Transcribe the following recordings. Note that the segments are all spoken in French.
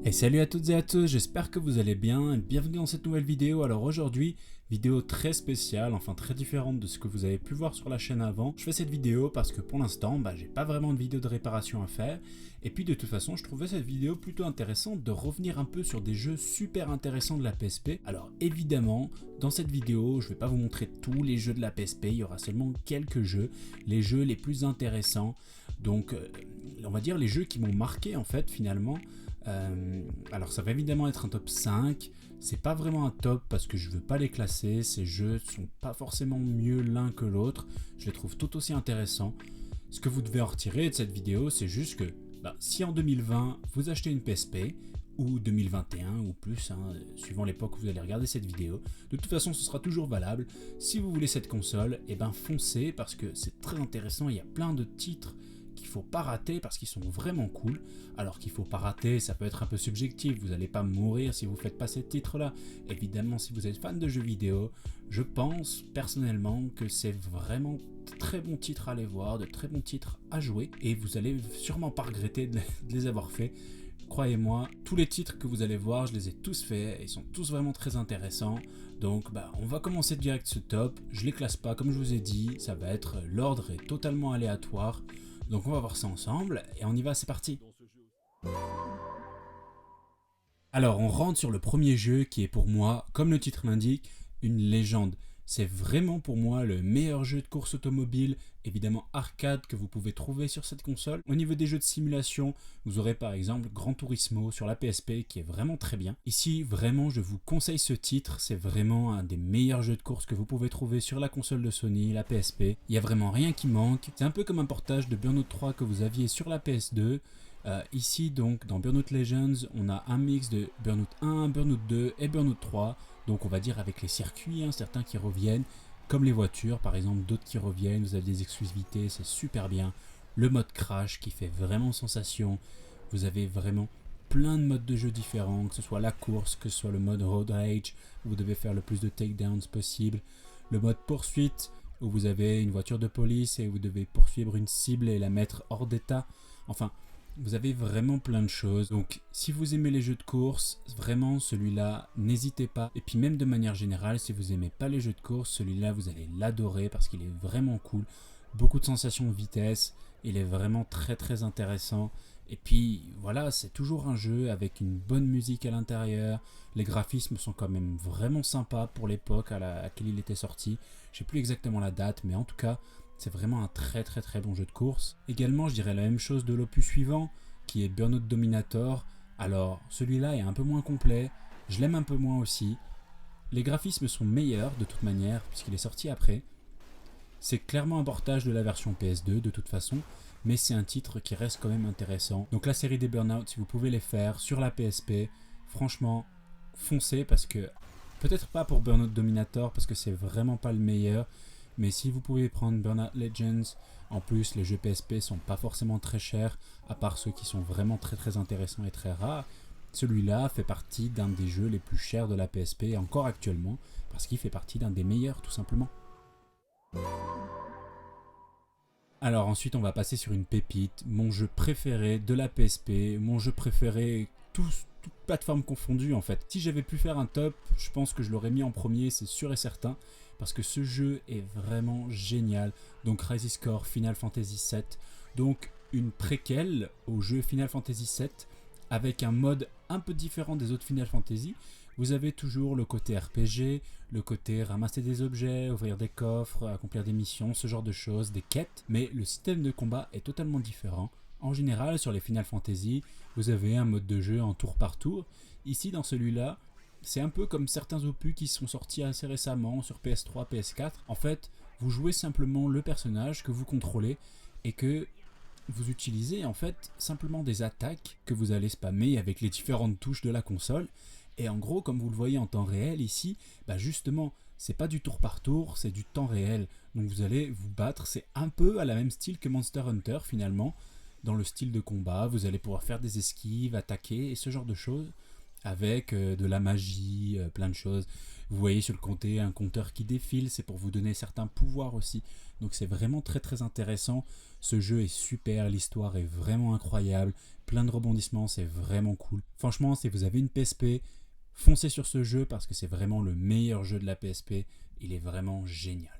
Et salut à toutes et à tous, j'espère que vous allez bien et bienvenue dans cette nouvelle vidéo. Alors aujourd'hui, vidéo très spéciale, enfin très différente de ce que vous avez pu voir sur la chaîne avant. Je fais cette vidéo parce que pour l'instant, j'ai pas vraiment de vidéo de réparation à faire. Et puis de toute façon, je trouvais cette vidéo plutôt intéressante de revenir un peu sur des jeux super intéressants de la PSP. Alors évidemment, dans cette vidéo, je vais pas vous montrer tous les jeux de la PSP, il y aura seulement quelques jeux, les jeux les plus intéressants. Donc on va dire les jeux qui m'ont marqué en fait finalement. Alors ça va évidemment être un top 5, c'est pas vraiment un top parce que je veux pas les classer, ces jeux sont pas forcément mieux l'un que l'autre, je les trouve tout aussi intéressants. Ce que vous devez en retirer de cette vidéo, c'est juste que si en 2020 vous achetez une PSP, ou 2021 ou plus, suivant l'époque où vous allez regarder cette vidéo, de toute façon ce sera toujours valable. Si vous voulez cette console, foncez parce que c'est très intéressant, il y a plein de titres qu'il faut pas rater parce qu'ils sont vraiment cool. Alors qu'il faut pas rater, ça peut être un peu subjectif, vous n'allez pas mourir si vous faites pas ces titres là. Évidemment, si vous êtes fan de jeux vidéo, je pense personnellement que c'est vraiment de très bons titres à aller voir, de très bons titres à jouer, et vous allez sûrement pas regretter de les avoir faits. Croyez-moi, tous les titres que vous allez voir, je les ai tous faits, et ils sont tous vraiment très intéressants. Donc on va commencer direct ce top, je les classe pas comme je vous ai dit, ça va être, l'ordre est totalement aléatoire. Donc on va voir ça ensemble, et on y va, c'est parti. Alors on rentre sur le premier jeu qui est pour moi, comme le titre l'indique, une légende. C'est vraiment pour moi le meilleur jeu de course automobile, évidemment arcade, que vous pouvez trouver sur cette console. Au niveau des jeux de simulation, vous aurez par exemple Gran Turismo sur la PSP qui est vraiment très bien. Ici vraiment je vous conseille ce titre, c'est vraiment un des meilleurs jeux de course que vous pouvez trouver sur la console de Sony, la PSP. Il n'y a vraiment rien qui manque, c'est un peu comme un portage de Burnout 3 que vous aviez sur la PS2. Ici donc dans Burnout Legends, on a un mix de Burnout 1, Burnout 2 et Burnout 3, donc on va dire avec les circuits, certains qui reviennent, comme les voitures par exemple, d'autres qui reviennent, vous avez des exclusivités, c'est super bien. Le mode crash qui fait vraiment sensation, vous avez vraiment plein de modes de jeu différents, que ce soit la course, que ce soit le mode road rage, où vous devez faire le plus de takedowns possible, le mode poursuite, où vous avez une voiture de police et vous devez poursuivre une cible et la mettre hors d'état, enfin vous avez vraiment plein de choses. Donc si vous aimez les jeux de course, vraiment celui-là, n'hésitez pas. Et puis même de manière générale, si vous aimez pas les jeux de course, celui-là vous allez l'adorer parce qu'il est vraiment cool. Beaucoup de sensations de vitesse, il est vraiment très très intéressant. Et puis voilà, c'est toujours un jeu avec une bonne musique à l'intérieur. Les graphismes sont quand même vraiment sympas pour l'époque à laquelle il était sorti. Je sais plus exactement la date, mais en tout cas, c'est vraiment un très très très bon jeu de course. Également, je dirais la même chose de l'opus suivant, qui est Burnout Dominator. Alors, celui-là est un peu moins complet, je l'aime un peu moins aussi. Les graphismes sont meilleurs de toute manière, puisqu'il est sorti après. C'est clairement un portage de la version PS2 de toute façon, mais c'est un titre qui reste quand même intéressant. Donc la série des Burnout, si vous pouvez les faire sur la PSP, franchement, foncez parce que, peut-être pas pour Burnout Dominator, parce que c'est vraiment pas le meilleur, mais si vous pouvez prendre Burnout Legends, en plus les jeux PSP sont pas forcément très chers, à part ceux qui sont vraiment très très intéressants et très rares. Celui-là fait partie d'un des jeux les plus chers de la PSP encore actuellement, parce qu'il fait partie d'un des meilleurs tout simplement. Alors ensuite on va passer sur une pépite, mon jeu préféré de la PSP, mon jeu préféré toutes plateformes confondues en fait. Si j'avais pu faire un top, je pense que je l'aurais mis en premier, c'est sûr et certain, parce que ce jeu est vraiment génial. Donc Crisis Core Final Fantasy VII, donc une préquelle au jeu Final Fantasy VII, avec un mode un peu différent des autres Final Fantasy. Vous avez toujours le côté RPG, le côté ramasser des objets, ouvrir des coffres, accomplir des missions, ce genre de choses, des quêtes, mais le système de combat est totalement différent. En général, sur les Final Fantasy, vous avez un mode de jeu en tour par tour. Ici, dans celui-là, c'est un peu comme certains opus qui sont sortis assez récemment sur PS3, PS4. En fait, vous jouez simplement le personnage que vous contrôlez et que vous utilisez en fait simplement des attaques que vous allez spammer avec les différentes touches de la console. Et en gros, comme vous le voyez en temps réel ici, justement, c'est pas du tour par tour, c'est du temps réel. Donc vous allez vous battre, c'est un peu à la même style que Monster Hunter finalement. Dans le style de combat, vous allez pouvoir faire des esquives, attaquer et ce genre de choses. avec de la magie, plein de choses. Vous voyez sur le côté un compteur qui défile, c'est pour vous donner certains pouvoirs aussi. Donc c'est vraiment très très intéressant. Ce jeu est super, l'histoire est vraiment incroyable, plein de rebondissements, c'est vraiment cool. Franchement, si vous avez une PSP, foncez sur ce jeu parce que c'est vraiment le meilleur jeu de la PSP. Il est vraiment génial.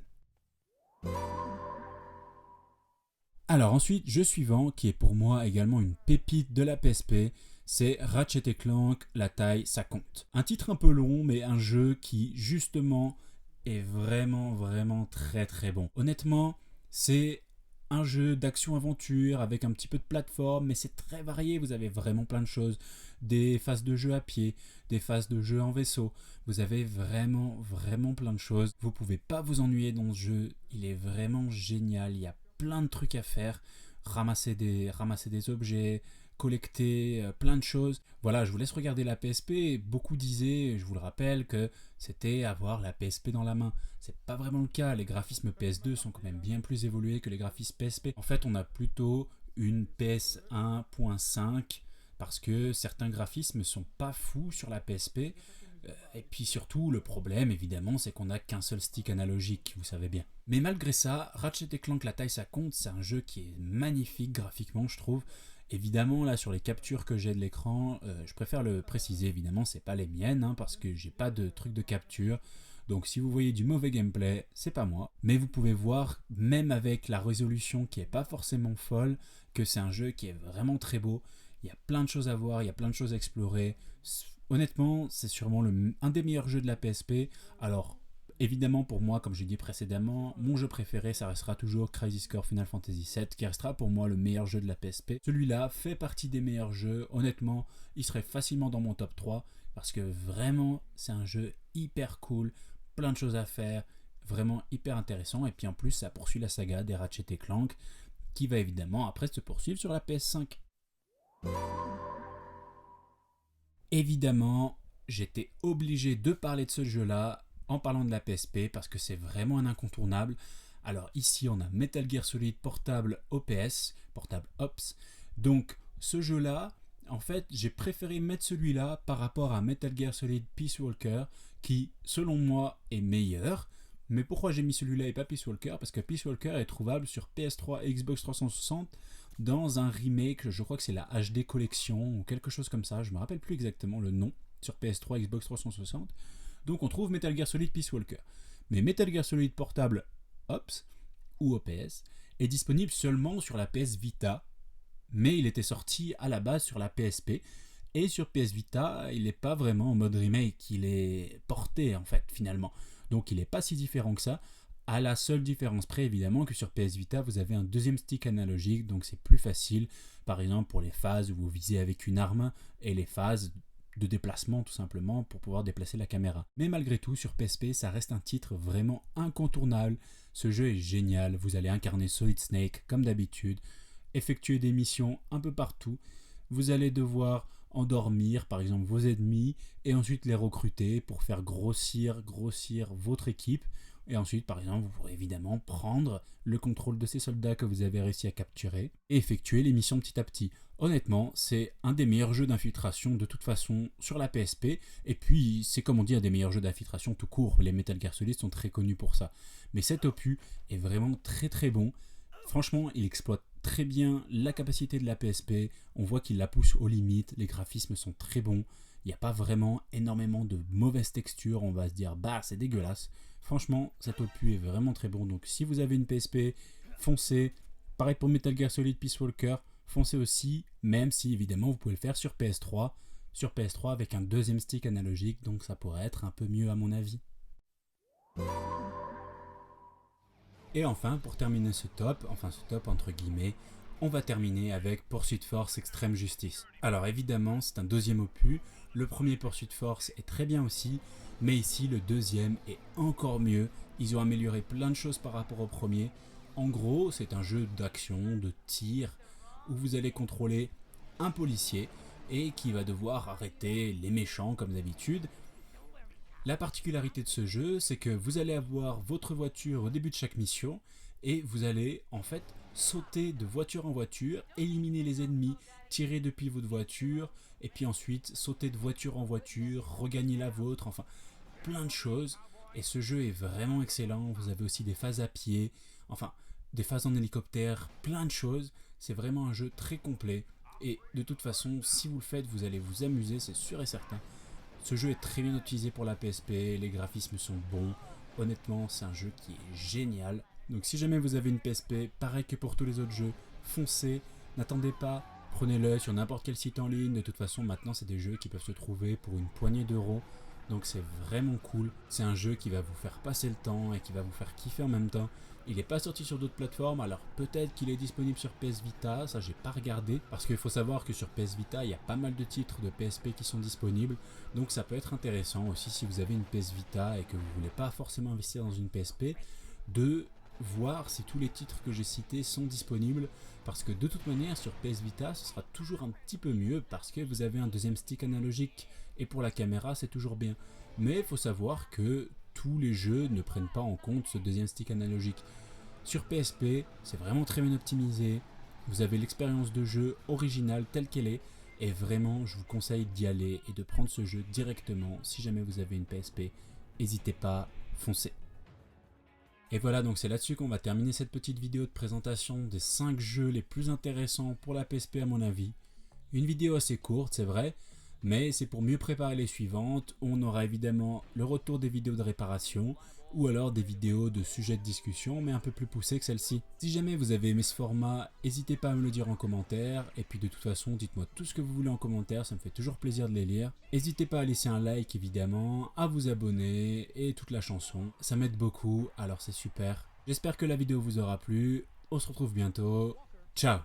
Alors ensuite, jeu suivant, qui est pour moi également une pépite de la PSP, c'est Ratchet & Clank, la taille, ça compte. Un titre un peu long, mais un jeu qui, justement, est vraiment très très bon. Honnêtement, c'est un jeu d'action-aventure avec un petit peu de plateforme, mais c'est très varié, vous avez vraiment plein de choses. Des phases de jeu à pied, des phases de jeu en vaisseau, vous avez vraiment plein de choses. Vous pouvez pas vous ennuyer dans ce jeu, il est vraiment génial, il y a plein de trucs à faire, ramasser des objets, collecter plein de choses. Voilà, je vous laisse regarder la PSP. Beaucoup disaient, je vous le rappelle, que c'était avoir la PSP dans la main. C'est pas vraiment le cas. Les graphismes PS2 sont quand même bien plus évolués que les graphismes PSP. En fait, on a plutôt une PS 1.5 parce que certains graphismes sont pas fous sur la PSP. Et puis surtout, le problème, évidemment, c'est qu'on n'a qu'un seul stick analogique, vous savez bien. Mais malgré ça, Ratchet & Clank, la taille, ça compte. C'est un jeu qui est magnifique graphiquement, je trouve. Évidemment, là, sur les captures que j'ai de l'écran, je préfère le préciser, évidemment, c'est pas les miennes, hein, parce que j'ai pas de truc de capture. Donc si vous voyez du mauvais gameplay, c'est pas moi. Mais vous pouvez voir, même avec la résolution qui est pas forcément folle, que c'est un jeu qui est vraiment très beau. Il y a plein de choses à voir, il y a plein de choses à explorer. Honnêtement, c'est sûrement un des meilleurs jeux de la PSP. Alors, évidemment, pour moi, comme j'ai dit précédemment, mon jeu préféré, ça restera toujours Crisis Core Final Fantasy VII, qui restera pour moi le meilleur jeu de la PSP. Celui-là fait partie des meilleurs jeux. Honnêtement, il serait facilement dans mon top 3, parce que vraiment, c'est un jeu hyper cool, plein de choses à faire, vraiment hyper intéressant. Et puis en plus, ça poursuit la saga des Ratchet & Clank, qui va évidemment après se poursuivre sur la PS5. Évidemment, j'étais obligé de parler de ce jeu-là en parlant de la PSP parce que c'est vraiment un incontournable. Alors ici, on a Metal Gear Solid Portable OPS, Portable Ops. Donc ce jeu-là, en fait, j'ai préféré mettre celui-là par rapport à Metal Gear Solid Peace Walker qui, selon moi, est meilleur. Mais pourquoi j'ai mis celui-là et pas Peace Walker? Parce que Peace Walker est trouvable sur PS3 et Xbox 360 dans un remake, je crois que c'est la HD Collection ou quelque chose comme ça, je me rappelle plus exactement le nom, sur PS3 et Xbox 360. Donc on trouve Metal Gear Solid Peace Walker. Mais Metal Gear Solid Portable Ops, ou OPS, est disponible seulement sur la PS Vita, mais il était sorti à la base sur la PSP, et sur PS Vita, il n'est pas vraiment en mode remake, il est porté en fait finalement. Donc il n'est pas si différent que ça, à la seule différence près évidemment que sur PS Vita vous avez un deuxième stick analogique, donc c'est plus facile, par exemple pour les phases où vous visez avec une arme et les phases de déplacement tout simplement pour pouvoir déplacer la caméra. Mais malgré tout sur PSP ça reste un titre vraiment incontournable, ce jeu est génial, vous allez incarner Solid Snake comme d'habitude, effectuer des missions un peu partout, vous allez devoir endormir par exemple vos ennemis et ensuite les recruter pour faire grossir votre équipe. Et ensuite, par exemple, vous pourrez évidemment prendre le contrôle de ces soldats que vous avez réussi à capturer et effectuer les missions petit à petit. Honnêtement, c'est un des meilleurs jeux d'infiltration de toute façon sur la PSP. Et puis, c'est comme on dit, un des meilleurs jeux d'infiltration tout court. Les Metal Gear Solid sont très connus pour ça. Mais cet opus est vraiment très bon. Franchement, il exploite très bien la capacité de la PSP. On voit qu'il la pousse aux limites. Les graphismes sont très bons. Il n'y a pas vraiment énormément de mauvaises textures. On va se dire, bah, c'est dégueulasse. Franchement, cet opus est vraiment très bon. Donc si vous avez une PSP, foncez. Pareil pour Metal Gear Solid Peace Walker, foncez aussi, même si évidemment vous pouvez le faire sur PS3. Sur PS3 avec un deuxième stick analogique, donc ça pourrait être un peu mieux à mon avis. Et enfin, pour terminer ce top entre guillemets, on va terminer avec Pursuit Force Extreme Justice. Alors évidemment, c'est un deuxième opus. Le premier Pursuit Force est très bien aussi, mais ici le deuxième est encore mieux. Ils ont amélioré plein de choses par rapport au premier. En gros, c'est un jeu d'action, de tir, où vous allez contrôler un policier et qui va devoir arrêter les méchants comme d'habitude. La particularité de ce jeu, c'est que vous allez avoir votre voiture au début de chaque mission et vous allez en fait sauter de voiture en voiture, éliminer les ennemis, tirer depuis votre voiture, et puis ensuite sauter de voiture en voiture, regagner la vôtre, enfin plein de choses. Et ce jeu est vraiment excellent. Vous avez aussi des phases à pied, enfin des phases en hélicoptère, plein de choses. C'est vraiment un jeu très complet. Et de toute façon, si vous le faites, vous allez vous amuser, c'est sûr et certain. Ce jeu est très bien optimisé pour la PSP, les graphismes sont bons. Honnêtement, c'est un jeu qui est génial. Donc si jamais vous avez une PSP, pareil que pour tous les autres jeux, foncez, n'attendez pas, prenez-le sur n'importe quel site en ligne. De toute façon, maintenant, c'est des jeux qui peuvent se trouver pour une poignée d'euros. Donc c'est vraiment cool. C'est un jeu qui va vous faire passer le temps et qui va vous faire kiffer en même temps. Il n'est pas sorti sur d'autres plateformes, alors peut-être qu'il est disponible sur PS Vita, ça j'ai pas regardé, parce qu'il faut savoir que sur PS Vita, il y a pas mal de titres de PSP qui sont disponibles, donc ça peut être intéressant aussi si vous avez une PS Vita et que vous voulez pas forcément investir dans une PSP, de voir si tous les titres que j'ai cités sont disponibles, parce que de toute manière sur PS Vita ce sera toujours un petit peu mieux parce que vous avez un deuxième stick analogique et pour la caméra c'est toujours bien, mais il faut savoir que tous les jeux ne prennent pas en compte ce deuxième stick analogique. Sur PSP c'est vraiment très bien optimisé, vous avez l'expérience de jeu originale telle qu'elle est, et vraiment je vous conseille d'y aller et de prendre ce jeu directement. Si jamais vous avez une PSP, n'hésitez pas, foncez. Et voilà, donc c'est là-dessus qu'on va terminer cette petite vidéo de présentation des 5 jeux les plus intéressants pour la PSP à mon avis. Une vidéo assez courte, c'est vrai, mais c'est pour mieux préparer les suivantes, où on aura évidemment le retour des vidéos de réparation, ou alors des vidéos de sujets de discussion, mais un peu plus poussées que celle-ci. Si jamais vous avez aimé ce format, n'hésitez pas à me le dire en commentaire, et puis de toute façon, dites-moi tout ce que vous voulez en commentaire, ça me fait toujours plaisir de les lire. N'hésitez pas à laisser un like évidemment, à vous abonner, et toute la chanson, ça m'aide beaucoup, alors c'est super. J'espère que la vidéo vous aura plu, on se retrouve bientôt, ciao!